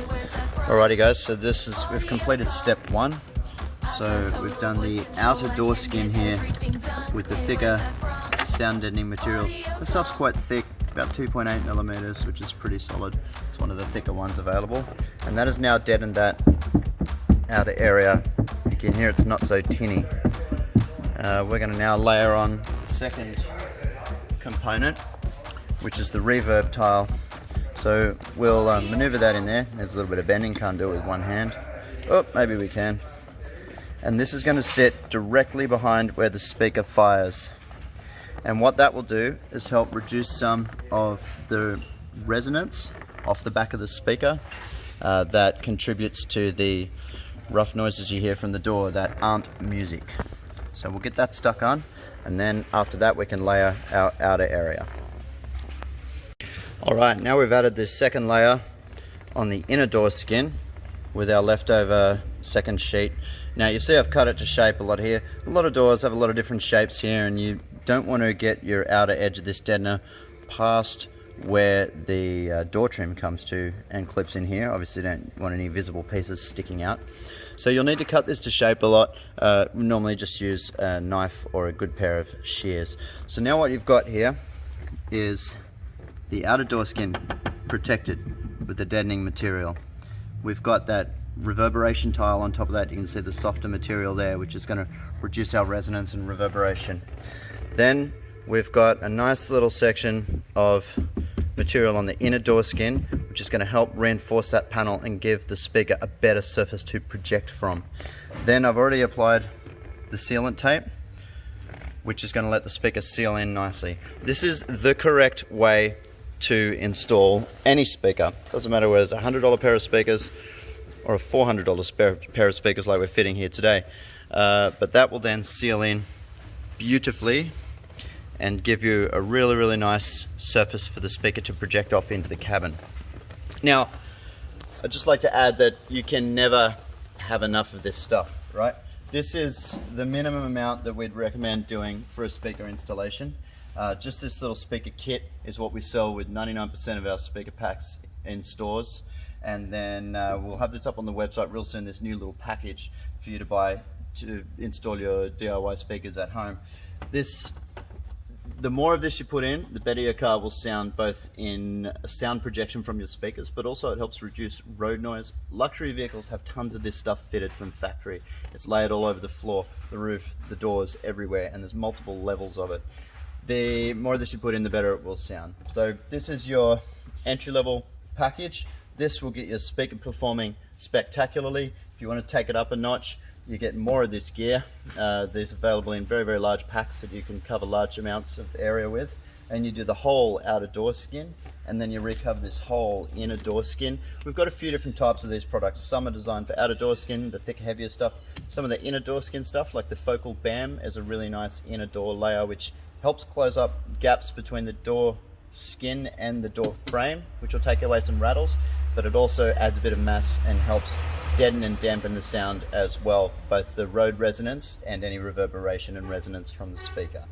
Alrighty guys, so we've completed step one. So we've done the outer door skin here with the thicker sound deadening material. The stuff's quite thick, about 2.8 millimeters, which is pretty solid. It's one of the thicker ones available. And that has now deadened that outer area. You can hear it's not so tinny. We're going to now layer on the second component, which is the reverb tile. So we'll maneuver that in there. There's a little bit of bending, can't do it with one hand. Oh, maybe we can. And this is going to sit directly behind where the speaker fires. And what that will do is help reduce some of the resonance off the back of the speaker that contributes to the rough noises you hear from the door that aren't music. So we'll get that stuck on, and then after that we can layer our outer area. Alright, now we've added this second layer on the inner door skin with our leftover second sheet. Now you see I've cut it to shape a lot here. A lot of doors have a lot of different shapes here, and you don't want to get your outer edge of this deadener past where the door trim comes to and clips in here. Obviously you don't want any visible pieces sticking out. So you'll need to cut this to shape a lot. Normally just use a knife or a good pair of shears. So now what you've got here is the outer door skin protected with the deadening material. We've got that reverberation tile on top of that. You can see the softer material there, which is going to reduce our resonance and reverberation. Then we've got a nice little section of material on the inner door skin, which is going to help reinforce that panel and give the speaker a better surface to project from. Then I've already applied the sealant tape, which is going to let the speaker seal in nicely. This is the correct way to install any speaker. Doesn't matter whether it's a $100 pair of speakers or a $400 pair of speakers like we're fitting here today. But that will then seal in beautifully and give you a really, really nice surface for the speaker to project off into the cabin. Now, I'd just like to add that you can never have enough of this stuff, right? This is the minimum amount that we'd recommend doing for a speaker installation. Just this little speaker kit is what we sell with 99% of our speaker packs in stores. And then we'll have this up on the website real soon, this new little package for you to buy to install your DIY speakers at home. The more of this you put in, the better your car will sound, both in sound projection from your speakers, but also it helps reduce road noise. Luxury vehicles have tons of this stuff fitted from factory. It's layered all over the floor, the roof, the doors, everywhere, and there's multiple levels of it. The more of this you put in, the better it will sound. So this is your entry-level package. This will get your speaker performing spectacularly. If you want to take it up a notch, you get more of this gear. These are available in very, very large packs that you can cover large amounts of area with. And you do the whole outer door skin, and then you recover this whole inner door skin. We've got a few different types of these products. Some are designed for outer door skin, the thick, heavier stuff. Some of the inner door skin stuff, like the Focal BAM, is a really nice inner door layer, which helps close up gaps between the door skin and the door frame, which will take away some rattles, but it also adds a bit of mass and helps deaden and dampen the sound as well, both the road resonance and any reverberation and resonance from the speaker.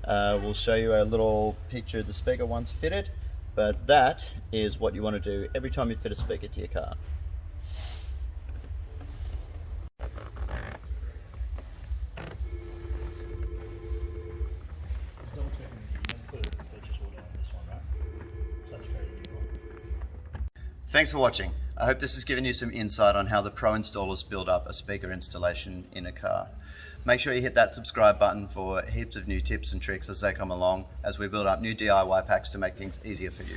We'll show you a little picture of the speaker once fitted, but that is what you want to do every time you fit a speaker to your car. Thanks for watching. I hope this has given you some insight on how the pro installers build up a speaker installation in a car. Make sure you hit that subscribe button for heaps of new tips and tricks as they come along, as we build up new DIY packs to make things easier for you.